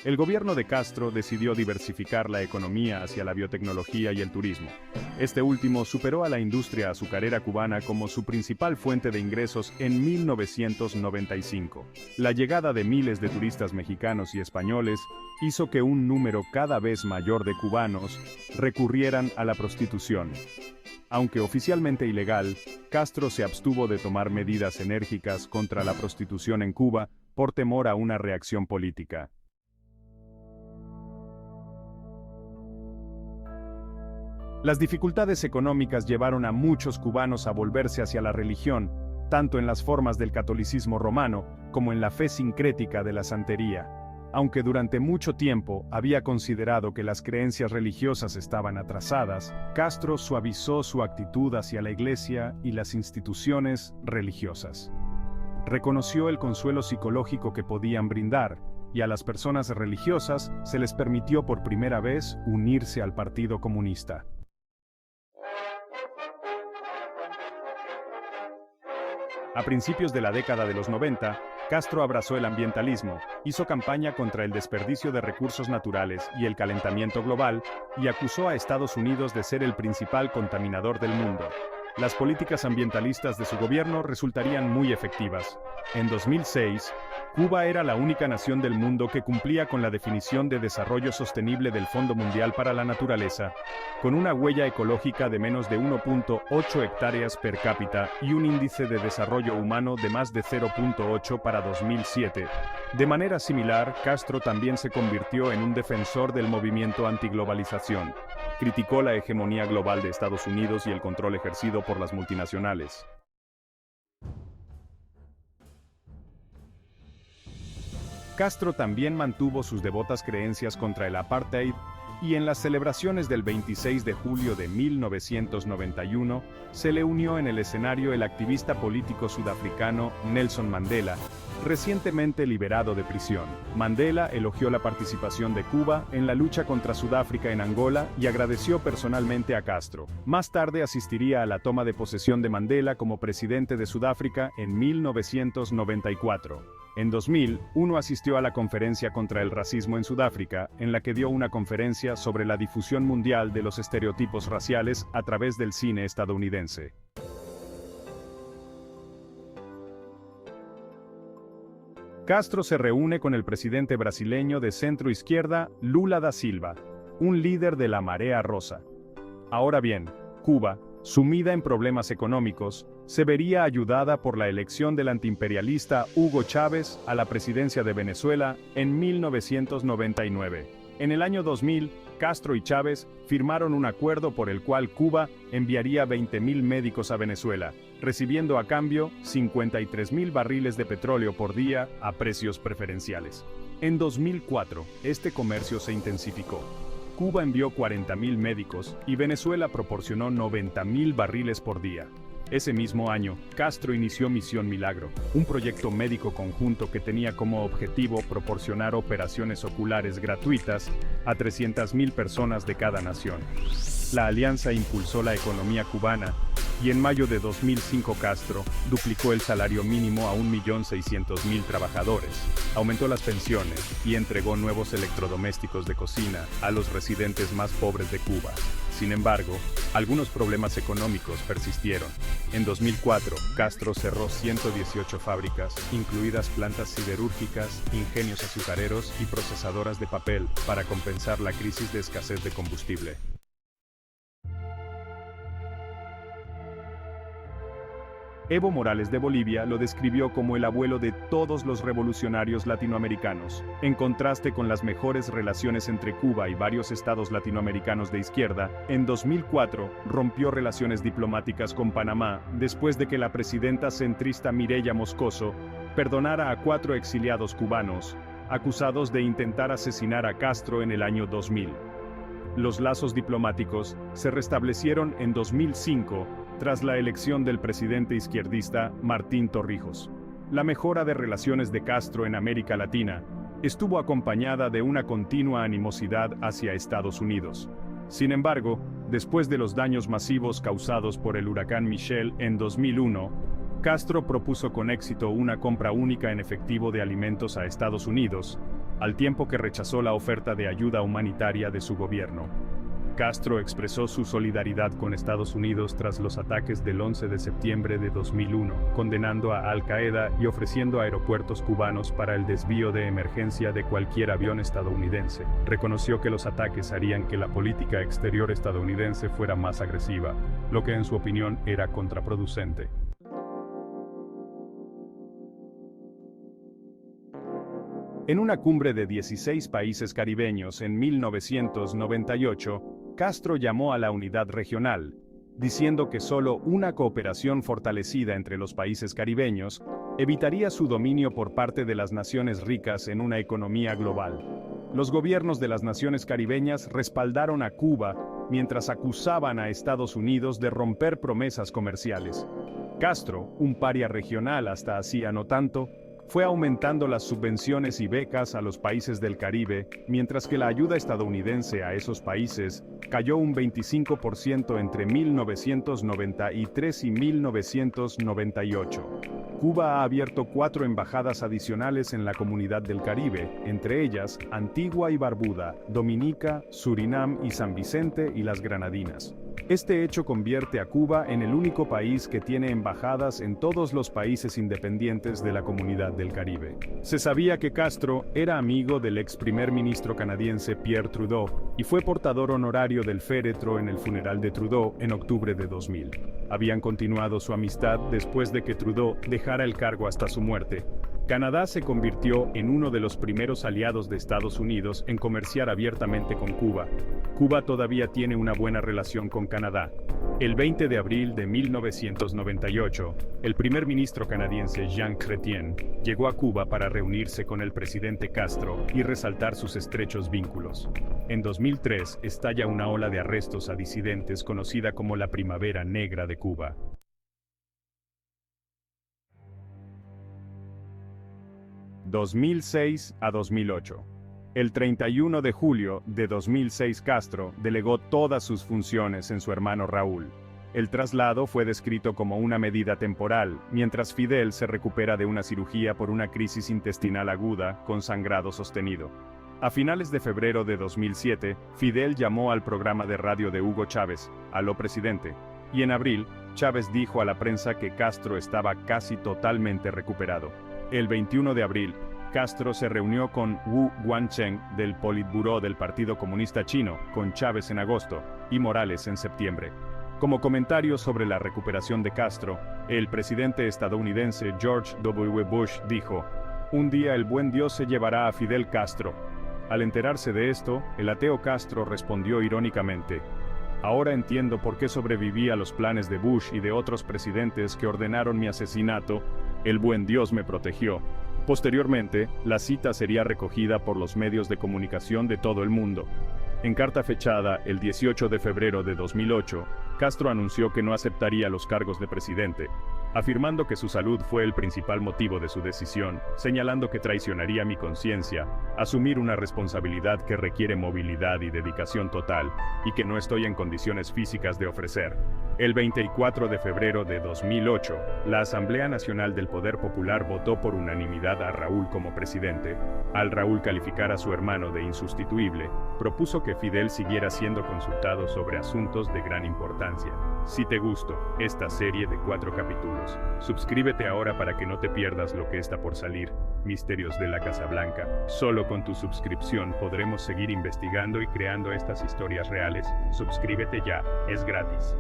El gobierno de Castro decidió diversificar la economía hacia la biotecnología y el turismo. Este último superó a la industria azucarera cubana como su principal fuente de ingresos en 1995. La llegada de miles de turistas mexicanos y españoles hizo que un número cada vez mayor de cubanos recurrieran a la prostitución. Aunque oficialmente ilegal, Castro se abstuvo de tomar medidas enérgicas contra la prostitución en Cuba por temor a una reacción política. Las dificultades económicas llevaron a muchos cubanos a volverse hacia la religión, tanto en las formas del catolicismo romano como en la fe sincrética de la santería. Aunque durante mucho tiempo había considerado que las creencias religiosas estaban atrasadas, Castro suavizó su actitud hacia la iglesia y las instituciones religiosas. Reconoció el consuelo psicológico que podían brindar, y a las personas religiosas se les permitió por primera vez unirse al Partido Comunista. A principios de la década de los 90, Castro abrazó el ambientalismo, hizo campaña contra el desperdicio de recursos naturales y el calentamiento global, y acusó a Estados Unidos de ser el principal contaminador del mundo. Las políticas ambientalistas de su gobierno resultarían muy efectivas. En 2006, Cuba era la única nación del mundo que cumplía con la definición de desarrollo sostenible del Fondo Mundial para la Naturaleza, con una huella ecológica de menos de 1.8 hectáreas per cápita y un índice de desarrollo humano de más de 0.8 para 2007. De manera similar, Castro también se convirtió en un defensor del movimiento antiglobalización. Criticó la hegemonía global de Estados Unidos y el control ejercido por las multinacionales. Castro también mantuvo sus devotas creencias contra el apartheid, y en las celebraciones del 26 de julio de 1991, se le unió en el escenario el activista político sudafricano Nelson Mandela, recientemente liberado de prisión. Mandela elogió la participación de Cuba en la lucha contra Sudáfrica en Angola y agradeció personalmente a Castro. Más tarde asistiría a la toma de posesión de Mandela como presidente de Sudáfrica en 1994. En 2001 asistió a la Conferencia contra el Racismo en Sudáfrica, en la que dio una conferencia sobre la difusión mundial de los estereotipos raciales a través del cine estadounidense. Castro se reúne con el presidente brasileño de centro-izquierda, Lula da Silva, un líder de la Marea Rosa. Ahora bien, Cuba, sumida en problemas económicos, se vería ayudada por la elección del antiimperialista Hugo Chávez a la presidencia de Venezuela en 1999. En el año 2000, Castro y Chávez firmaron un acuerdo por el cual Cuba enviaría 20.000 médicos a Venezuela, recibiendo a cambio 53.000 barriles de petróleo por día a precios preferenciales. En 2004, este comercio se intensificó. Cuba envió 40.000 médicos y Venezuela proporcionó 90.000 barriles por día. Ese mismo año, Castro inició Misión Milagro, un proyecto médico conjunto que tenía como objetivo proporcionar operaciones oculares gratuitas a 300.000 personas de cada nación. La alianza impulsó la economía cubana, y en mayo de 2005 Castro duplicó el salario mínimo a 1.600.000 trabajadores, aumentó las pensiones y entregó nuevos electrodomésticos de cocina a los residentes más pobres de Cuba. Sin embargo, algunos problemas económicos persistieron. En 2004, Castro cerró 118 fábricas, incluidas plantas siderúrgicas, ingenios azucareros y procesadoras de papel, para compensar la crisis de escasez de combustible. Evo Morales de Bolivia lo describió como el abuelo de todos los revolucionarios latinoamericanos. En contraste con las mejores relaciones entre Cuba y varios estados latinoamericanos de izquierda, en 2004 rompió relaciones diplomáticas con Panamá después de que la presidenta centrista Mireya Moscoso perdonara a 4 exiliados cubanos, acusados de intentar asesinar a Castro en el año 2000. Los lazos diplomáticos se restablecieron en 2005 tras la elección del presidente izquierdista Martín Torrijos. La mejora de relaciones de Castro en América Latina estuvo acompañada de una continua animosidad hacia Estados Unidos. Sin embargo, después de los daños masivos causados por el huracán Michelle en 2001, Castro propuso con éxito una compra única en efectivo de alimentos a Estados Unidos, al tiempo que rechazó la oferta de ayuda humanitaria de su gobierno. Castro expresó su solidaridad con Estados Unidos tras los ataques del 11 de septiembre de 2001, condenando a Al-Qaeda y ofreciendo aeropuertos cubanos para el desvío de emergencia de cualquier avión estadounidense. Reconoció que los ataques harían que la política exterior estadounidense fuera más agresiva, lo que en su opinión era contraproducente. En una cumbre de 16 países caribeños en 1998, Castro llamó a la unidad regional, diciendo que solo una cooperación fortalecida entre los países caribeños evitaría su dominio por parte de las naciones ricas en una economía global. Los gobiernos de las naciones caribeñas respaldaron a Cuba mientras acusaban a Estados Unidos de romper promesas comerciales. Castro, un paria regional hasta hacía no tanto, fue aumentando las subvenciones y becas a los países del Caribe, mientras que la ayuda estadounidense a esos países cayó un 25% entre 1993 y 1998. Cuba ha abierto 4 embajadas adicionales en la Comunidad del Caribe, entre ellas Antigua y Barbuda, Dominica, Surinam y San Vicente y las Granadinas. Este hecho convierte a Cuba en el único país que tiene embajadas en todos los países independientes de la Comunidad del Caribe. Se sabía que Castro era amigo del ex primer ministro canadiense Pierre Trudeau y fue portador honorario del féretro en el funeral de Trudeau en octubre de 2000. Habían continuado su amistad después de que Trudeau dejara el cargo hasta su muerte. Canadá se convirtió en uno de los primeros aliados de Estados Unidos en comerciar abiertamente con Cuba. Cuba todavía tiene una buena relación con Canadá. El 20 de abril de 1998, el primer ministro canadiense Jean Chrétien llegó a Cuba para reunirse con el presidente Castro y resaltar sus estrechos vínculos. En 2003 estalla una ola de arrestos a disidentes conocida como la Primavera Negra de Cuba. 2006 a 2008. El 31 de julio de 2006 Castro delegó todas sus funciones en su hermano Raúl. El traslado fue descrito como una medida temporal, mientras Fidel se recupera de una cirugía por una crisis intestinal aguda con sangrado sostenido. A finales de febrero de 2007, Fidel llamó al programa de radio de Hugo Chávez, Aló Presidente, y en abril, Chávez dijo a la prensa que Castro estaba casi totalmente recuperado. El 21 de abril, Castro se reunió con Wu Guangcheng del Politburó del Partido Comunista Chino, con Chávez en agosto, y Morales en septiembre. Como comentario sobre la recuperación de Castro, el presidente estadounidense George W. Bush dijo: "Un día el buen Dios se llevará a Fidel Castro". Al enterarse de esto, el ateo Castro respondió irónicamente: "Ahora entiendo por qué sobreviví a los planes de Bush y de otros presidentes que ordenaron mi asesinato. El buen Dios me protegió". Posteriormente, la cita sería recogida por los medios de comunicación de todo el mundo. En carta fechada el 18 de febrero de 2008, Castro anunció que no aceptaría los cargos de presidente, afirmando que su salud fue el principal motivo de su decisión, señalando que traicionaría mi conciencia, asumir una responsabilidad que requiere movilidad y dedicación total, y que no estoy en condiciones físicas de ofrecer. El 24 de febrero de 2008, la Asamblea Nacional del Poder Popular votó por unanimidad a Raúl como presidente. Al Raúl calificar a su hermano de insustituible, propuso que Fidel siguiera siendo consultado sobre asuntos de gran importancia. Si te gustó esta serie de 4 capítulos, suscríbete ahora para que no te pierdas lo que está por salir, Misterios de la Casa Blanca. Solo con tu suscripción podremos seguir investigando y creando estas historias reales. Suscríbete ya, es gratis.